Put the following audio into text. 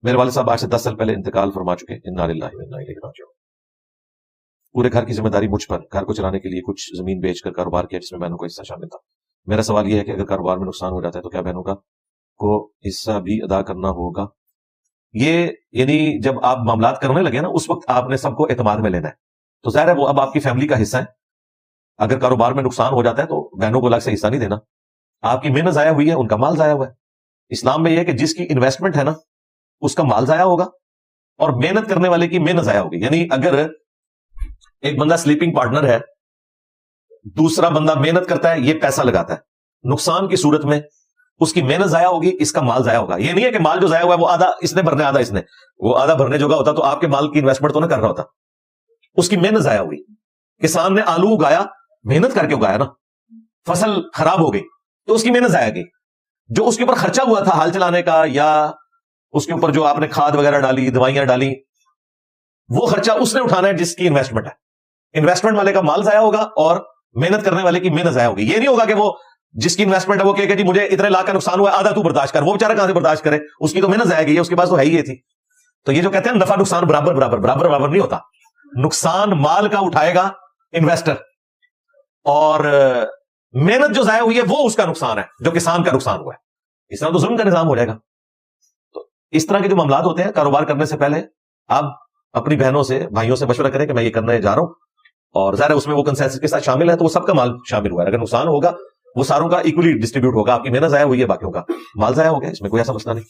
میرے والد صاحب آج سے 10 سال پہلے انتقال فرما چکے، انا للہ و انا الیہ راجعون۔ پورے گھر کی ذمہ داری مجھ پر، گھر کو چلانے کے لیے کچھ زمین بیچ کر کاروبار کیا جس میں بہنوں کو حصہ شامل تھا۔ میرا سوال یہ ہے کہ اگر کاروبار میں نقصان ہو جاتا ہے تو کیا بہنوں کو حصہ بھی ادا کرنا ہوگا؟ یہ یعنی جب آپ معاملات کرنے لگے نا اس وقت آپ نے سب کو اعتماد میں لینا ہے، تو ظاہر ہے وہ اب آپ کی فیملی کا حصہ ہے۔ اگر کاروبار میں نقصان ہو جاتا ہے تو بہنوں کو الگ سے حصہ نہیں دینا، آپ کی محنت ضائع ہوئی ہے، ان کا مال ضائع ہوا ہے۔ اسلام میں یہ ہے کہ جس کی انویسٹمنٹ ہے نا اس کا مال ضائع ہوگا اور محنت کرنے والے کی محنت ضائع ہوگی۔ یعنی اگر ایک بندہ سلیپنگ پارٹنر ہے، دوسرا بندہ محنت کرتا ہے، یہ پیسہ لگاتا ہے، نقصان کی صورت میں اس کی محنت ضائع ہوگی، اس کا مال ضائع ہوگا۔ یہ نہیں ہے کہ مال جو ضائع ہوا ہے وہ آدھا اس نے بھرنا آدھا اس نے، وہ آدھا بھرنے جوگا ہوتا تو آپ کے مال کی انویسٹمنٹ تو نہ کر رہا ہوتا، اس کی محنت ضائع ہوئی۔ کسان نے آلو اگایا، محنت کر کے اگایا نا، فصل خراب ہو گئی تو اس کی محنت ضائع گئی۔ جو اس کے اوپر خرچہ ہوا تھا ہل چلانے کا یا اس کے اوپر جو آپ نے کھاد وغیرہ ڈالی، دوائیاں ڈالی، وہ خرچہ اس نے اٹھانا ہے جس کی انویسٹمنٹ ہے۔ انویسٹمنٹ والے کا مال ضائع ہوگا اور محنت کرنے والے کی محنت ضائع ہوگی۔ یہ نہیں ہوگا کہ وہ جس کی انویسٹمنٹ ہے وہ کہ جی مجھے اتنے لاکھ کا نقصان ہوا ہے، آدھا تو برداشت کر، وہ بیچارہ کہاں سے برداشت کرے، اس کی تو محنت ضائع گئی ہے، اس کے پاس تو ہے ہی یہ تھی۔ تو یہ جو کہتے ہیں نفع نقصان برابر برابر برابر برابر نہیں ہوتا، نقصان مال کا اٹھائے گا انویسٹر اور محنت جو ضائع ہوئی ہے وہ اس کا نقصان ہے جو کسان کا نقصان ہوا ہے۔ اس طرح تو ظلم کا نظام ہو جائے گا۔ تو اس طرح کے جو معاملات ہوتے ہیں کاروبار کرنے سے پہلے آپ اپنی بہنوں سے بھائیوں سے مشورہ کریں کہ میں یہ کرنے جا رہا ہوں، اور ظاہر ہے اس میں وہ کنسنسس کے ساتھ شامل ہے تو وہ سب کا مال شامل ہوا ہے۔ اگر نقصان ہوگا وہ ساروں کا ایکولی ڈسٹریبیوٹ ہوگا، آپ کی محنت ضائع ہوئی ہے، باقیوں کا مال ضائع ہو گیا، اس میں کوئی ایسا مسئلہ نہیں۔